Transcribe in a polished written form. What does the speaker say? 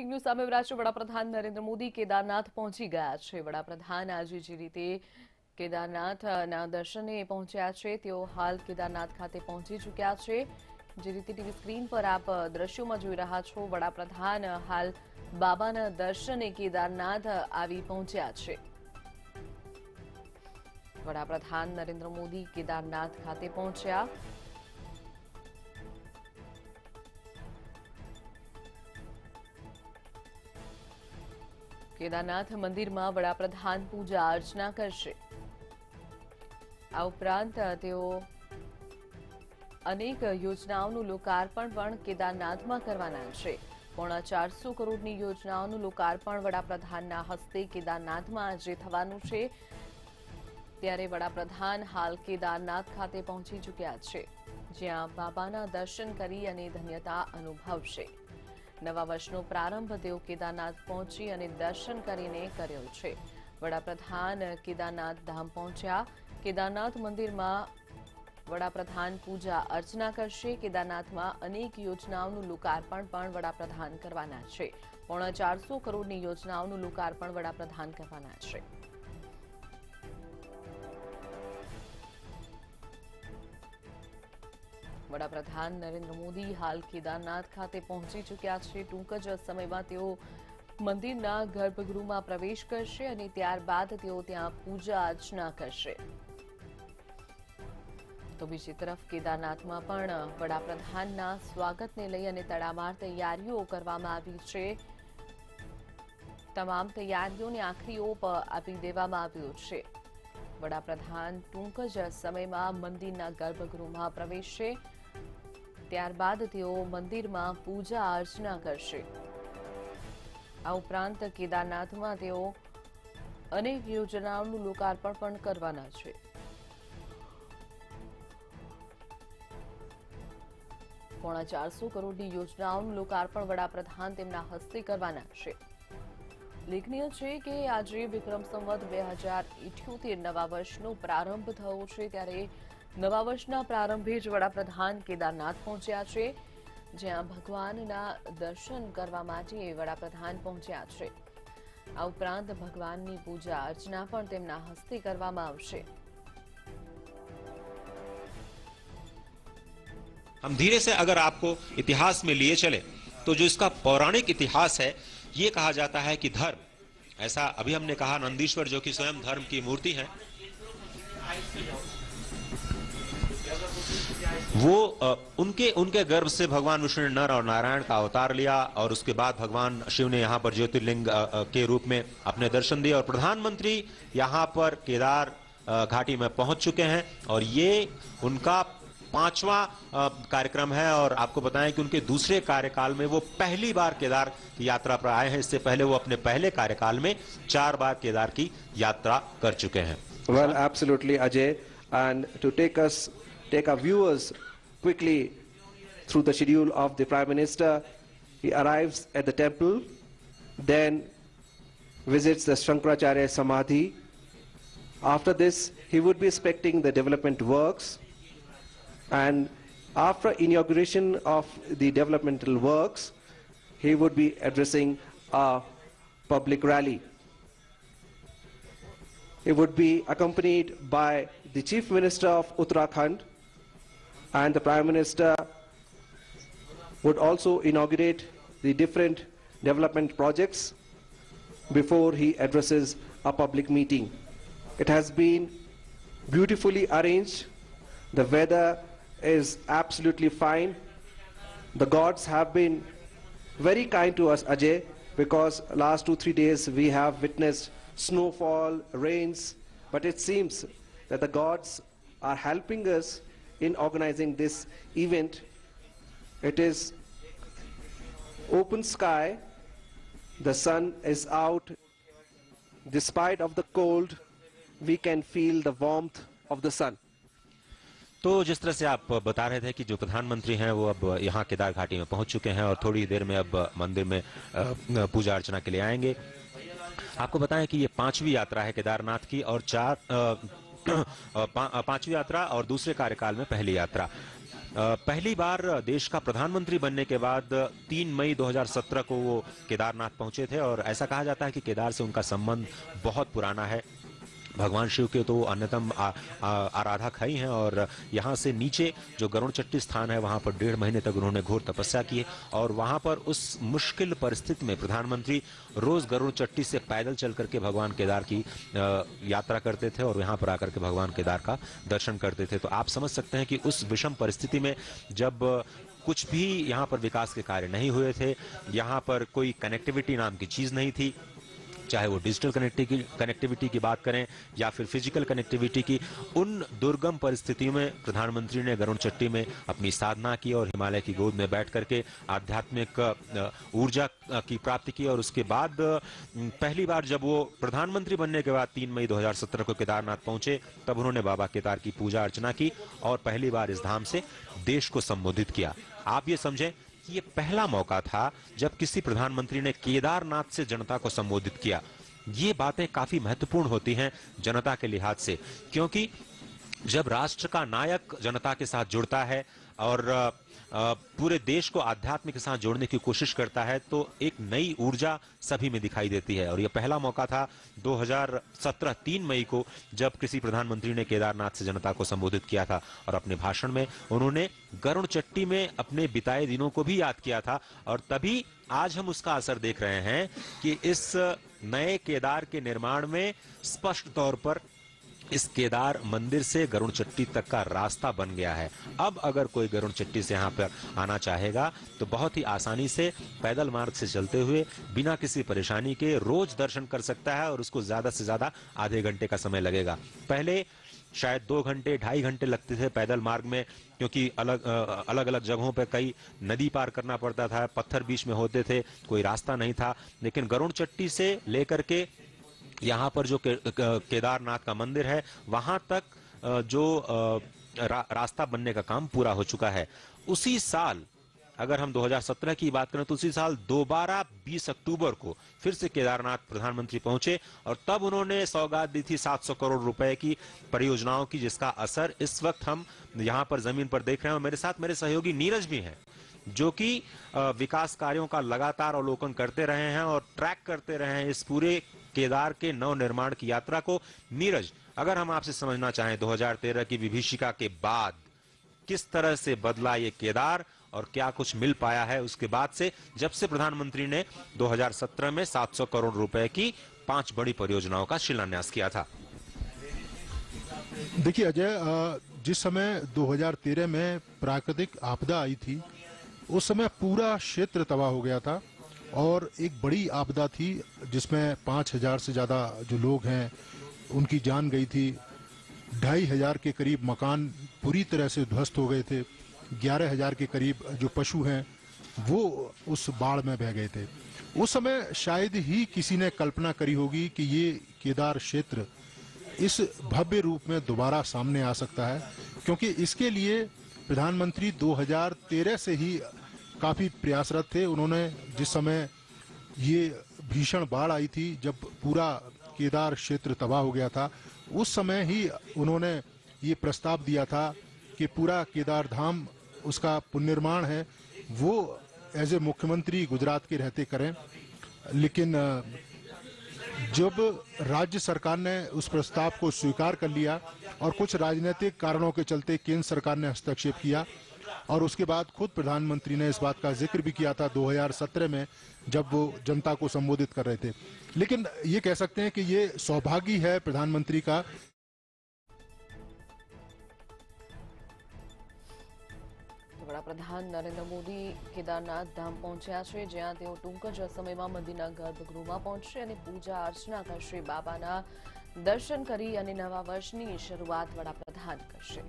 News સામે રહ્યા છે। વડાપ્રધાન નરેન્દ્ર મોદી કેદારનાથ પહોંચી ગયા છે। વડાપ્રધાન આજે જે રીતે કેદારનાથના દર્શને પહોંચ્યા છે, તેઓ હાલ કેદારનાથ ખાતે પહોંચી ચૂક્યા છે। જે રીતે ટીવી સ્ક્રીન પર આપ દ્રશ્યોમાં જોઈ રહ્યા છો, વડાપ્રધાન હાલ બાબાના દર્શને કેદારનાથ આવી પહોંચ્યા છે। વડાપ્રધાન નરેન્દ્ર મોદી કેદારનાથ ખાતે પહોંચ્યા। કેદારનાથ મંદિરમાં વડાપ્રધાન પૂજા અર્ચના કરશે। આ ઉપરાંત તેઓ અનેક યોજનાઓનું લોકાર્પણ પણ કેદારનાથમાં કરવાના છે। 450 કરોડની યોજનાઓનું લોકાર્પણ વડાપ્રધાનના હસ્તે કેદારનાથમાં આજે થવાનું છે। ત્યારે વડાપ્રધાન હાલ કેદારનાથ ખાતે પહોંચી ચૂક્યા છે, જ્યાં બાબાના દર્શન કરી અને ધન્યતા અનુભવશે। નવા વર્ષનો પ્રારંભ તેઓ કેદારનાથ પહોંચી અને દર્શન કરીને કર્યો છે। વડાપ્રધાન કેદારનાથ ધામ પહોંચ્યા। કેદારનાથ મંદિરમાં વડાપ્રધાન પૂજા અર્ચના કરશે। કેદારનાથમાં અનેક યોજનાઓનું લોકાર્પણ પણ વડાપ્રધાન કરવાના છે। 450 કરોડની યોજનાઓનું લોકાર્પણ વડાપ્રધાન કરવાના છે। વડાપ્રધાન નરેન્દ્ર મોદી હાલ કેદારનાથ ખાતે પહોંચી ચૂક્યા છે। ટૂંક જ સમયમાં તેઓ મંદિરના ગર્ભગૃહમાં પ્રવેશ કરશે અને ત્યારબાદ તેઓ ત્યાં પૂજા અર્ચના કરશે। તો બીજી તરફ કેદારનાથમાં પણ વડાપ્રધાનના સ્વાગતને લઈ અને તડામાર તૈયારીઓ કરવામાં આવી છે। તમામ તૈયારીઓને આખરી ઓપ આપી દેવામાં આવ્યો છે। વડાપ્રધાન ટૂંક જ સમયમાં મંદિરના ગર્ભગૃહમાં પ્રવેશશે, ત્યારબાદ તેઓ મંદિરમાં પૂજા અર્ચના કરશે। આ ઉપરાંત કેદારનાથમાં તેઓ અનેક યોજનાઓનું લોકાર્પણ પણ કરવાના છે। 450 કરોડની યોજનાઓનું લોકાર્પણ વડાપ્રધાન તેમના હસ્તે કરવાના છે। ઉલ્લેખનીય છે કે આજે વિક્રમ સંવત 2078 નવા વર્ષનો પ્રારંભ થયો છે, ત્યારે નવા વર્ષના પ્રારંભે જ વડાપ્રધાન કેદારનાથ પહોંચ્યા છે, જ્યાં ભગવાનના દર્શન કરવા માટે વડાપ્રધાન પહોંચ્યા છે। આ ઉપરાંત ભગવાનની પૂજા અર્ચના પણ તેમના હસ્તે કરવામાં આવશે। हम धीरे से अगर आपको इतिहास में लिए चले तो जो इसका पौराणिक इतिहास है, ये कहा जाता है कि धर्म, ऐसा अभी हमने कहा नंदीश्वर जो कि स्वयं धर्म की मूर्ति है, वो उनके गर्भ से भगवान विष्णु ने नर और नारायण का अवतार लिया और उसके बाद भगवान शिव ने यहाँ पर ज्योतिर्लिंग के रूप में अपने दर्शन दिए और प्रधानमंत्री यहाँ पर केदार घाटी में पहुंच चुके हैं और ये उनका 5वां कार्यक्रम है। और आपको बताएं कि उनके दूसरे कार्यकाल में वो पहली बार केदार की यात्रा पर आए हैं। इससे पहले वो अपने पहले कार्यकाल में 4 बार केदार की यात्रा कर चुके हैं। Well, absolutely, Ajay. And to take our viewers quickly through the schedule of the Prime Minister, he arrives at the temple, then visits the Shankaracharya Samadhi. After this, he would be inspecting the development works. And after inauguration of the developmental works, he would be addressing a public rally. He would be accompanied by the Chief Minister of Uttarakhand, and the Prime Minister would also inaugurate the different development projects before he addresses a public meeting. It has been beautifully arranged. The weather is absolutely fine. The gods have been very kind to us, Ajay, because last 2-3 days we have witnessed snowfall, rains, but it seems that the gods are helping us in organizing this event. It is open sky, the sun is out. Despite of the cold, we can feel the warmth of the sun. तो जिस तरह से आप बता रहे थे कि जो प्रधानमंत्री हैं वो अब यहाँ केदार घाटी में पहुंच चुके हैं और थोड़ी देर में अब मंदिर में पूजा अर्चना के लिए आएंगे। आपको बताएं कि ये 5वीं यात्रा है केदारनाथ की और 5वीं यात्रा और दूसरे कार्यकाल में पहली यात्रा। पहली बार देश का प्रधानमंत्री बनने के बाद 3 मई 2017 को वो केदारनाथ पहुंचे थे और ऐसा कहा जाता है कि केदार से उनका संबंध बहुत पुराना है। भगवान शिव के तो अन्यतम आराधक ही हैं और यहाँ से नीचे जो गरुड़ चट्टी स्थान है वहाँ पर 1.5 महीने तक उन्होंने घोर तपस्या की और वहाँ पर उस मुश्किल परिस्थिति में प्रधानमंत्री रोज गरुड़ चट्टी से पैदल चल करके भगवान केदार की यात्रा करते थे और यहाँ पर आकर के भगवान केदार का दर्शन करते थे। तो आप समझ सकते हैं कि उस विषम परिस्थिति में जब कुछ भी यहाँ पर विकास के कार्य नहीं हुए थे, यहाँ पर कोई कनेक्टिविटी नाम की चीज नहीं थी, चाहे वो डिजिटल कनेक्टिविटी की बात करें या फिर फिजिकल कनेक्टिविटी की, उन दुर्गम परिस्थितियों में प्रधानमंत्री ने गरुड़ चट्टी में अपनी साधना की और हिमालय की गोद में बैठ करके आध्यात्मिक ऊर्जा की प्राप्ति की। और उसके बाद पहली बार जब वो प्रधानमंत्री बनने के बाद 3 मई 2017 को केदारनाथ पहुंचे तब उन्होंने बाबा केदार की पूजा अर्चना की और पहली बार इस धाम से देश को संबोधित किया। आप ये समझें कि ये पहला मौका था जब किसी प्रधानमंत्री ने केदारनाथ से जनता को संबोधित किया। ये बातें काफी महत्वपूर्ण होती हैं जनता के लिहाज से, क्योंकि जब राष्ट्र का नायक जनता के साथ जुड़ता है और पूरे देश को आध्यात्म के साथ जोड़ने की कोशिश करता है तो एक नई ऊर्जा सभी में दिखाई देती है। और यह पहला मौका था 2017 3 मई को जब किसी प्रधानमंत्री ने केदारनाथ से जनता को संबोधित किया था और अपने भाषण में उन्होंने गरुड़ चट्टी में अपने बिताए दिनों को भी याद किया था। और तभी आज हम उसका असर देख रहे हैं कि इस नए केदार के निर्माण में स्पष्ट तौर पर इस केदार मंदिर से गरुड़ चट्टी तक का रास्ता बन गया है। अब अगर कोई गरुड़ चट्टी से यहाँ पर आना चाहेगा तो बहुत ही आसानी से पैदल मार्ग से चलते हुए बिना किसी परेशानी के रोज दर्शन कर सकता है और उसको ज्यादा से ज्यादा आधे घंटे का समय लगेगा। पहले शायद 2 घंटे 2.5 घंटे लगते थे पैदल मार्ग में, क्योंकि अलग अलग जगहों पर कई नदी पार करना पड़ता था, पत्थर बीच में होते थे, कोई रास्ता नहीं था। लेकिन गरुड़ चट्टी से लेकर के यहाँ पर जो केदारनाथ का मंदिर है वहां तक जो रास्ता बनने का काम पूरा हो चुका है। उसी साल अगर हम 2017 की बात करें तो उसी साल दोबारा 20 अक्टूबर को फिर से केदारनाथ प्रधानमंत्री पहुंचे और तब उन्होंने सौगात दी थी 700 करोड़ रुपए की परियोजनाओं की, जिसका असर इस वक्त हम यहाँ पर जमीन पर देख रहे हैं। और मेरे साथ मेरे सहयोगी नीरज भी हैं जो कि विकास कार्यों का लगातार अवलोकन करते रहे हैं और ट्रैक करते रहे हैं इस पूरे केदार के नव निर्माण की यात्रा को। नीरज, अगर हम आपसे समझना चाहें 2013 की विभीषिका के बाद किस तरह से बदला ये केदार और क्या कुछ मिल पाया है उसके बाद से, जब से प्रधानमंत्री ने 2017 में 700 करोड़ रुपए की 5 बड़ी परियोजनाओं का शिलान्यास किया था। देखिए अजय, जिस समय 2013 में प्राकृतिक आपदा आई थी उस समय पूरा क्षेत्र तबाह हो गया था और एक बड़ी आपदा थी जिसमें 5000 से ज़्यादा जो लोग हैं उनकी जान गई थी। 2500 के करीब मकान पूरी तरह से ध्वस्त हो गए थे। 11000 के करीब जो पशु हैं वो उस बाढ़ में बह गए थे। उस समय शायद ही किसी ने कल्पना करी होगी कि ये केदार क्षेत्र इस भव्य रूप में दोबारा सामने आ सकता है, क्योंकि इसके लिए प्रधानमंत्री 2013 से ही काफी प्रयासरत थे। उन्होंने जिस समय ये भीषण बाढ़ आई थी जब पूरा केदार क्षेत्र तबाह हो गया था, उस समय ही उन्होंने ये प्रस्ताव दिया था कि पूरा केदार धाम उसका पुनर्निर्माण है वो एज ए मुख्यमंत्री गुजरात के रहते करें। लेकिन जब राज्य सरकार ने उस प्रस्ताव को स्वीकार कर लिया और कुछ राजनीतिक कारणों के चलते केंद्र सरकार ने हस्तक्षेप किया और उसके बाद खुद प्रधानमंत्री ने इस बात का जिक्र भी किया था 2017 में जब वो जनता को संबोधित कर रहे थे। लेकिन ये कह सकते हैं कि ये सौभाग्य है प्रधानमंत्री का। વડાપ્રધાન નરેન્દ્ર મોદી કેદારનાથ ધામ પહોંચ્યા છે, જ્યાં તેઓ ટૂંક જ સમયમાં મંદિરના ગર્ભગૃહમાં પહોંચશે અને પૂજા અર્ચના કરશે, બાબાના દર્શન કરી અને નવા વર્ષની શરૂઆત વડાપ્રધાન કરશે।